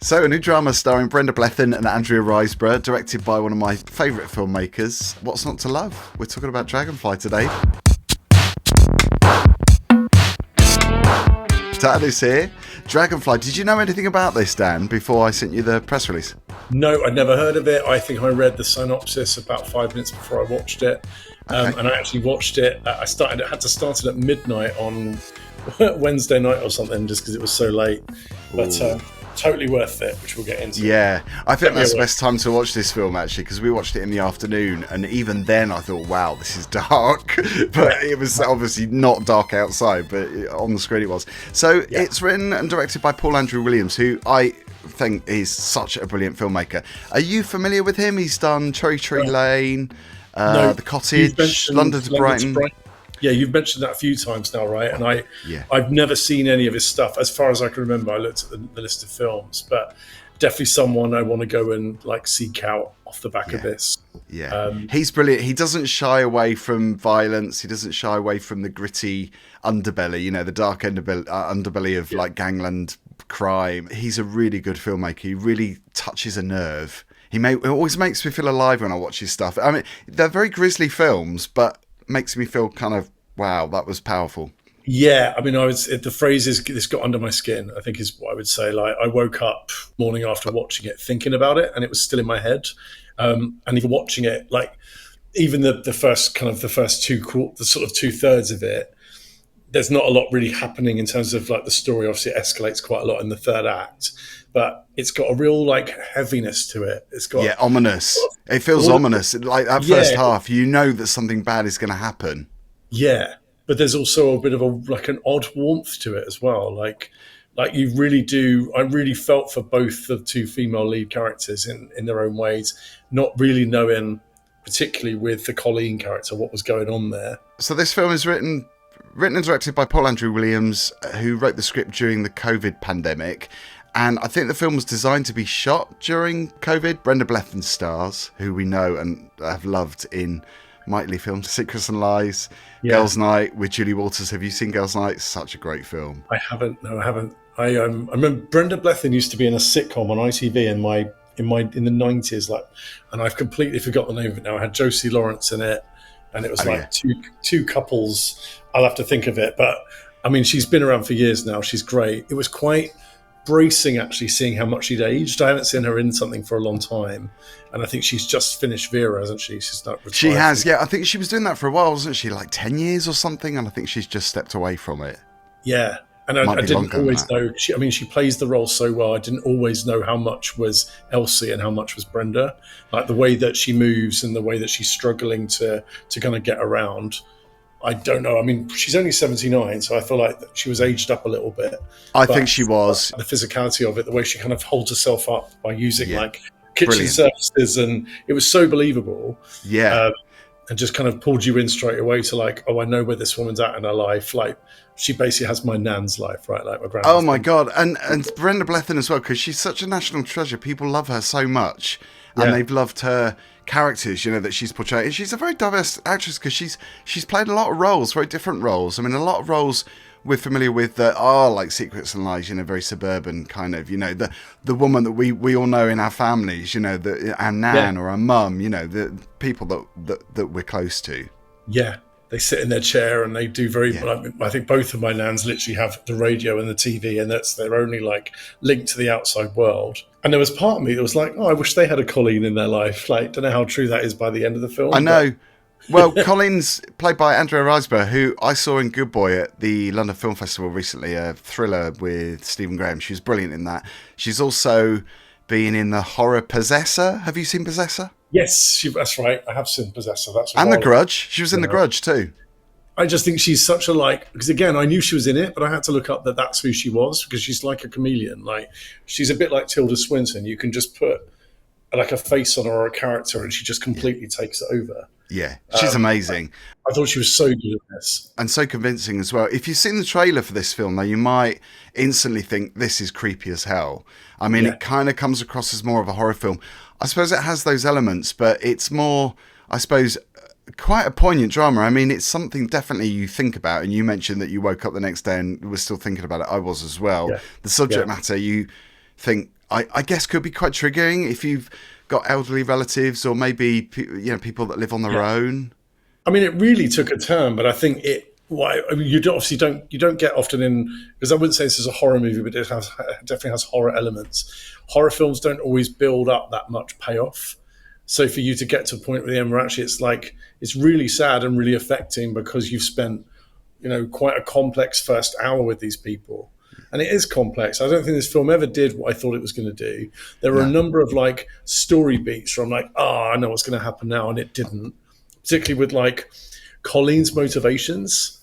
So, a new drama starring Brenda Blethyn and Andrea Riseborough, directed by one of my favourite filmmakers. What's not to love? We're talking about Dragonfly today. Dan is here. Dragonfly. Did you know anything about this, Dan, before I sent you the press release? No, I'd never heard of it. I think I read the synopsis about 5 minutes before I watched it. Okay. And I actually watched it. I had to start it at midnight on Wednesday night or something, just because it was so late. But totally worth it, which we'll get into. Yeah, I think that's the best time to watch this film, actually, because we watched it in the afternoon, and even then I thought, wow, this is dark. But it was obviously not dark outside, but on the screen it was. So It's written and directed by Paul Andrew Williams, who I think is such a brilliant filmmaker. Are you familiar with him? He's done Cherry Tree Lane, The Cottage, London to Brighton. Yeah, you've mentioned that a few times now, right? And I've never seen any of his stuff. As far as I can remember, I looked at the list of films, but definitely someone I want to go and seek out off the back of this. Yeah, he's brilliant. He doesn't shy away from violence. He doesn't shy away from the gritty underbelly, the dark underbelly of like gangland crime. He's a really good filmmaker. He really touches a nerve. It always makes me feel alive when I watch his stuff. I mean, they're very grisly films, but makes me feel kind of, wow, that was powerful. Yeah, I mean, the phrase is, this got under my skin, I think is what I would say. Like, I woke up morning after watching it thinking about it, and it was still in my head. And even watching it, like, even the first two-thirds of it, there's not a lot really happening in terms of like the story. Obviously, it escalates quite a lot in the third act, but it's got a real like heaviness to it. It's got ominous. It feels ominous. Like that first half, you know that something bad is going to happen. Yeah, but there's also a bit of an odd warmth to it as well. Like you really do. I really felt for both the two female lead characters in their own ways, not really knowing, particularly with the Colleen character, what was going on there. So this film is written and directed by Paul Andrew Williams, who wrote the script during the COVID pandemic. And I think the film was designed to be shot during COVID. Brenda Blethyn stars, who we know and have loved in Mitely films, Secrets and Lies, Girls' Night with Julie Walters. Have you seen Girls' Night? It's such a great film. I haven't. No, I haven't. I remember Brenda Blethyn used to be in a sitcom on ITV in the 90s, and I've completely forgot the name of it now. I had Josie Lawrence in it, and it was two couples. I'll have to think of it, but I mean, she's been around for years now. She's great. It was quite bracing actually seeing how much she'd aged. I haven't seen her in something for a long time, and I think she's just finished Vera, hasn't she? She's not retired. She has, yeah. I think she was doing that for a while, wasn't she? Like 10 years or something, and I think she's just stepped away from it. Yeah, and I didn't always know. She plays the role so well. I didn't always know how much was Elsie and how much was Brenda. Like the way that she moves and the way that she's struggling to kind of get around. I don't know. I mean, she's only 79, so I feel like she was aged up a little bit. I think she was. The physicality of it, the way she kind of holds herself up by using kitchen surfaces, and it was so believable. Yeah. And just kind of pulled you in straight away to like, oh, I know where this woman's at in her life. Like, she basically has my nan's life, right? Like my grandma's. Oh my God. And Brenda Blethyn as well, because she's such a national treasure. People love her so much. And they've loved her characters, that she's portrayed. And she's a very diverse actress because she's played a lot of roles, very different roles. I mean, a lot of roles we're familiar with that are like Secrets and Lies, very suburban kind of, the woman that we all know in our families, our nan or our mum, the people that we're close to. Yeah. They sit in their chair and they do I think both of my nans literally have the radio and the TV, and that's their only like link to the outside world. And there was part of me that was like, oh, I wish they had a Colleen in their life. Like, don't know how true that is by the end of the film. I know. Well, Colleen's played by Andrea Riseborough, who I saw in Good Boy at the London Film Festival recently, a thriller with Stephen Graham. She was brilliant in that. She's also been in the horror Possessor. Have you seen Possessor? Yes, that's right. I have seen Possessor. And The Grudge. She was in The Grudge too. I just think she's such because again, I knew she was in it, but I had to look up that that's who she was, because she's like a chameleon. Like, she's a bit like Tilda Swinton. You can just put like a face on her or a character and she just completely takes it over. Yeah, she's amazing. I thought she was so good at this. And so convincing as well. If you've seen the trailer for this film, though, you might instantly think this is creepy as hell. I mean, it kind of comes across as more of a horror film. I suppose it has those elements, but it's more, I suppose, quite a poignant drama. I mean, it's something definitely you think about, and you mentioned that you woke up the next day and were still thinking about it. I was as well. Yeah. The subject matter, you think, I guess could be quite triggering if you've got elderly relatives or maybe people that live on their own. I mean, it really took a turn, but I think you obviously don't get often in, because I wouldn't say this is a horror movie, but it definitely has horror elements. Horror films don't always build up that much payoff. So for you to get to a point with the end where actually it's really sad and really affecting because you've spent, quite a complex first hour with these people. And it is complex. I don't think this film ever did what I thought it was going to do. There were a number of story beats where I'm like, I know what's going to happen now. And it didn't, particularly with Colleen's motivations.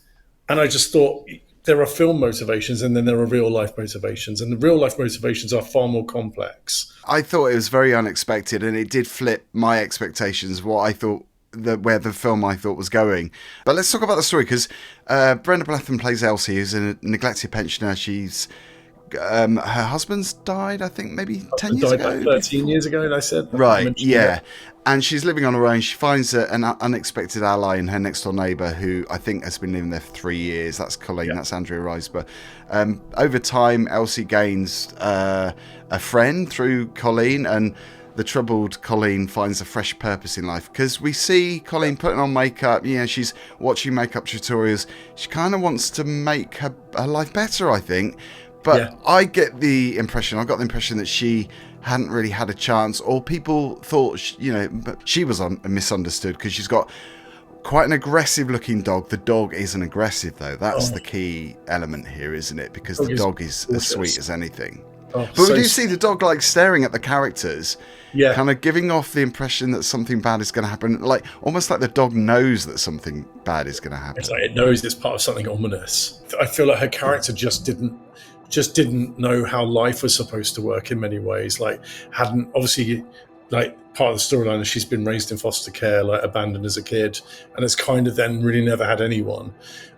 And I just thought there are film motivations and then there are real life motivations. And the real life motivations are far more complex. I thought it was very unexpected, and it did flip my expectations, where the film I thought was going. But let's talk about the story, because Brenda Blethyn plays Elsie, who's a neglected pensioner. She's her husband's died, I think, maybe 10 years ago. Like 13 years ago, I said. Right, yeah. And she's living on her own. She finds an unexpected ally in her next door neighbour, who I think has been living there for 3 years. That's Colleen, that's Andrea Riseborough. Over time, Elsie gains a friend through Colleen, and the troubled Colleen finds a fresh purpose in life, because we see Colleen putting on makeup. She's watching makeup tutorials. She kind of wants to make her life better, I think. But I got the impression that she hadn't really had a chance, or people thought, she was misunderstood, because she's got quite an aggressive looking dog. The dog isn't aggressive, though. That's the key element here, isn't it? Because the dog is as sweet as anything. But we do see the dog staring at the characters, kind of giving off the impression that something bad is going to happen, almost like the dog knows that something bad is going to happen. It's like it knows it's part of something ominous. I feel like her character just didn't know how life was supposed to work in many ways. Hadn't obviously, part of the storyline is she's been raised in foster care, abandoned as a kid, and it's kind of then really never had anyone.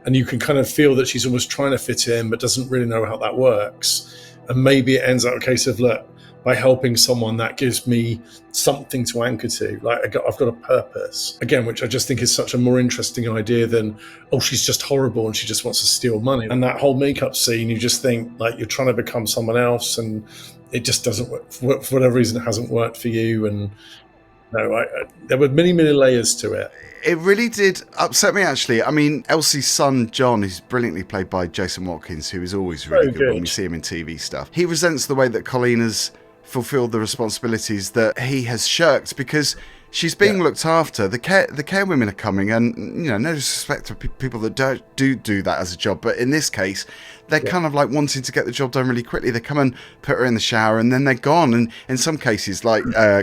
And you can kind of feel that she's almost trying to fit in, but doesn't really know how that works. And maybe it ends up a case of, look, by helping someone, that gives me something to anchor to. I've got a purpose. Again, which I just think is such a more interesting idea than, she's just horrible and she just wants to steal money. And that whole makeup scene, you just think you're trying to become someone else, and it just doesn't work. For whatever reason, it hasn't worked for you. And there were many, many layers to it. It really did upset me, actually. I mean, Elsie's son, John, is brilliantly played by Jason Watkins, who is always really good when we see him in TV stuff. He resents the way that Colleen has fulfilled the responsibilities that he has shirked, because she's being looked after. The care women are coming, and no disrespect to people that do that as a job, but in this case, they're kind of wanting to get the job done really quickly. They come and put her in the shower, and then they're gone. And in some cases,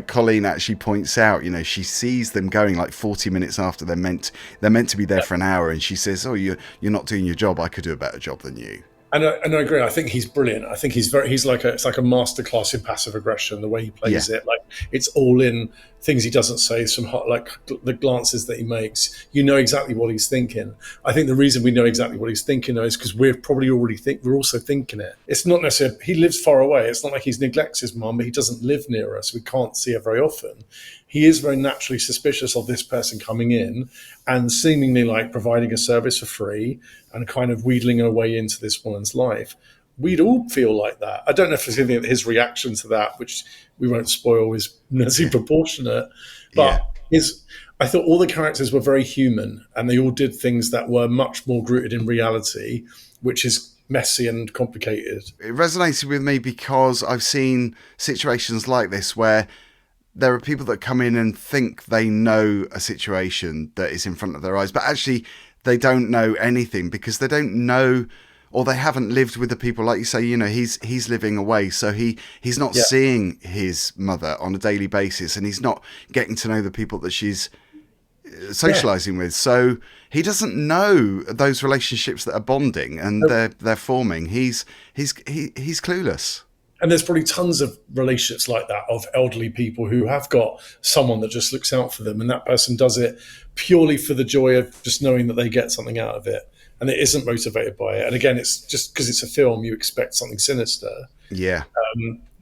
Colleen actually points out, she sees them going 40 minutes after they're meant to be there for an hour, and she says, you're not doing your job. I could do a better job than you. And I agree. I think he's brilliant. I think it's like a masterclass in passive aggression. The way he plays it, it's all in things he doesn't say. Some the glances that he makes. You know exactly what he's thinking. I think the reason we know exactly what he's thinking though is because we're probably we're also thinking it. It's not necessarily he lives far away. It's not like he neglects his mum, but he doesn't live near us. We can't see her very often. He is very naturally suspicious of this person coming in and seemingly providing a service for free and kind of wheedling her way into this woman's life. We'd all feel like that. I don't know if there's anything his reaction to that, which we won't spoil, is necessarily proportionate. But I thought all the characters were very human, and they all did things that were much more rooted in reality, which is messy and complicated. It resonated with me because I've seen situations like this where there are people that come in and think they know a situation that is in front of their eyes, but actually they don't know anything, because they don't know, or they haven't lived with the people. Like you say, he's living away, so he's not seeing his mother on a daily basis, and he's not getting to know the people that she's socializing with. So he doesn't know those relationships that are bonding and they're forming. He's clueless. And there's probably tons of relationships like that of elderly people who have got someone that just looks out for them, and that person does it purely for the joy of just knowing that they get something out of it, and it isn't motivated by it. And again, it's just because it's a film, you expect something sinister. Yeah.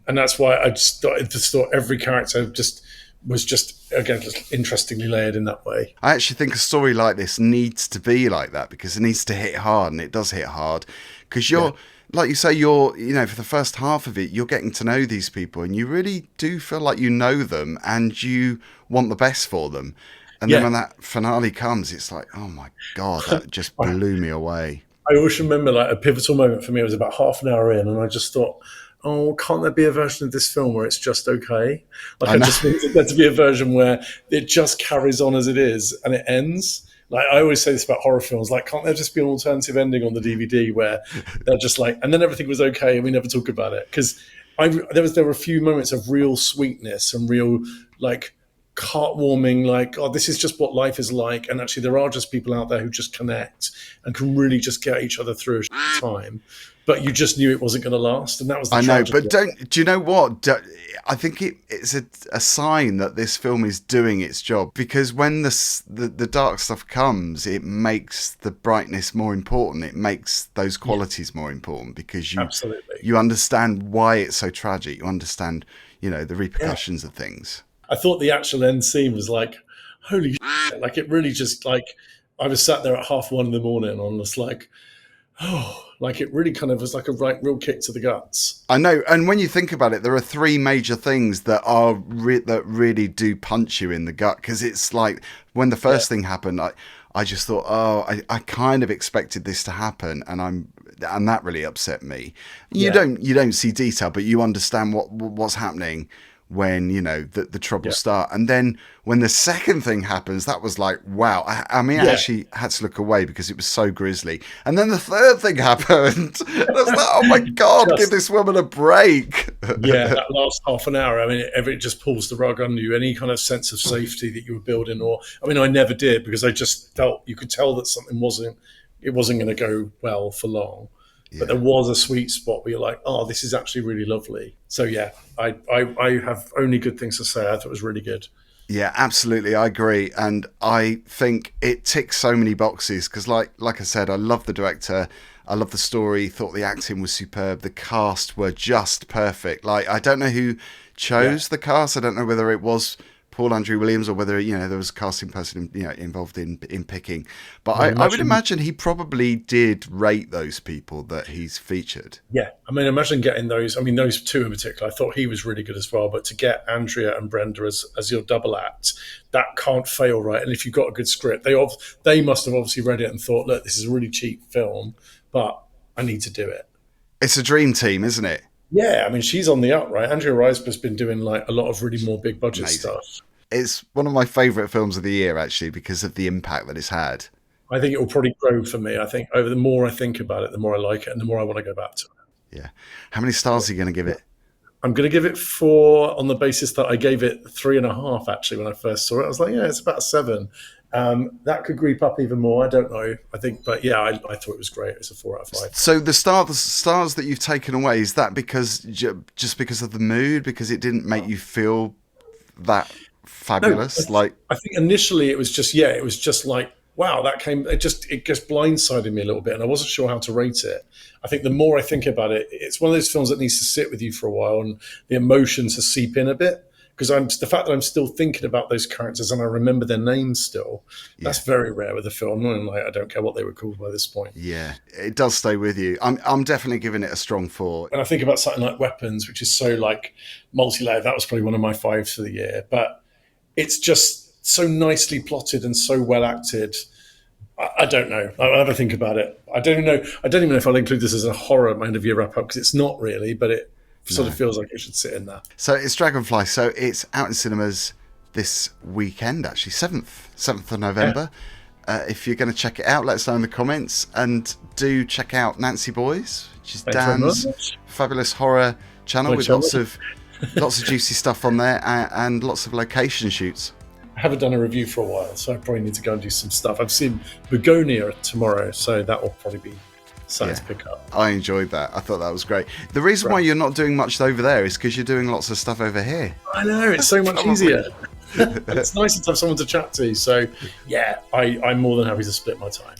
And that's why I just thought every character was again interestingly layered in that way. I actually think a story like this needs to be like that, because it needs to hit hard, and it does hit hard, because like you say, you're, for the first half of it, you're getting to know these people, and you really do feel like you know them, and you want the best for them. And then when that finale comes, it's like, oh my God, that just blew me away. I always remember like a pivotal moment for me. It was about half an hour in, and I just thought, oh, can't there be a version of this film where it's just okay? Like, I just wanted there to be a version where it just carries on as it is and it ends. Like, I always say this about horror films, like, can't there just be an alternative ending on the DVD where they're just like, and then everything was okay and we never talk about it? Because there were a few moments of real sweetness and real, like, heartwarming, like, oh, this is just what life is like. And actually, there are just people out there who just connect and can really just get each other through a time. But you just knew it wasn't going to last, and that was the tragedy. But do you know what? I think it's a sign that this film is doing its job, because when the dark stuff comes, it makes the brightness more important. It makes those qualities more important, because you understand why it's so tragic. You understand, the repercussions of things. I thought the actual end scene was like, holy shit. Like, it really just, like, I was sat there at 1:30 in the morning and I was like, oh, like, it really kind of was like a real kick to the guts. I know. And when you think about it, there are three major things that that really do punch you in the gut. Because it's like, when the first thing happened, I just thought, I kind of expected this to happen. And that really upset me. You don't see detail, but you understand what's happening when the troubles start. And then when the second thing happens, that was like, wow. I mean, I actually had to look away because it was so grisly. And then the third thing happened. And I was like, oh my God, give this woman a break. That last half an hour, I mean, it just pulls the rug under you. Any kind of sense of safety that you were building, I never did, because I just felt, you could tell that something wasn't going to go well for long. Yeah. But there was a sweet spot where you're like, oh, this is actually really lovely. So yeah, I have only good things to say. I thought it was really good. Yeah, absolutely. I agree. And I think it ticks so many boxes because like I said, I love the director. I love the story. Thought the acting was superb. The cast were just perfect. Like, I don't know who chose the cast. I don't know whether it was Paul Andrew Williams or whether, there was a casting person, involved in picking. But I would imagine he probably did rate those people that he's featured. Yeah. I mean, imagine getting those. I mean, those two in particular, I thought he was really good as well. But to get Andrea and Brenda as your double act, that can't fail, right? And if you've got a good script, they must have obviously read it and thought, look, this is a really cheap film, but I need to do it. It's a dream team, isn't it? Yeah, I mean, she's on the up, right? Andrea Riseborough's been doing like a lot of really more big budget stuff. It's one of my favourite films of the year, actually, because of the impact that it's had. I think it will probably grow for me. I think the more I think about it, the more I like it and the more I want to go back to it. Yeah. How many stars are you going to give it? I'm going to give it 4 on the basis that I gave it 3.5, actually, when I first saw it. I was like, yeah, it's about 7. That could creep up even more. I don't know. I think, but yeah, I thought it was great. It's a 4 out of 5. So the stars that you've taken away, is that just because of the mood? Because it didn't make you feel that fabulous? No, I think initially it was just like, wow, it just blindsided me a little bit and I wasn't sure how to rate it. I think the more I think about it, it's one of those films that needs to sit with you for a while and the emotions to seep in a bit, because the fact that I'm still thinking about those characters and I remember their names still, that's very rare with a film. And like, I don't care what they were called by this point. Yeah, it does stay with you. I'm definitely giving it a strong 4. And I think about something like Weapons, which is so like multi-layered. That was probably one of my 5s for the year, but it's just so nicely plotted and so well acted. I don't know. I'll have a think about it. I don't even know if I'll include this as a horror end of year wrap up, because it's not really, but it sort of feels like it should sit in there. So it's Dragonfly. So it's out in cinemas this weekend, actually, 7th of November. Yeah. If you're going to check it out, let us know in the comments, and do check out Nancy Boys, which is Dan's fabulous horror channel with lots of juicy stuff on there and lots of location shoots. I haven't done a review for a while, so I probably need to go and do some stuff. I've seen Begonia tomorrow, so that will probably be something to pick up. I enjoyed that. I thought that was great. The reason why you're not doing much over there is because you're doing lots of stuff over here. I know, it's so much easier. It's nice to have someone to chat to. So, yeah, I'm more than happy to split my time.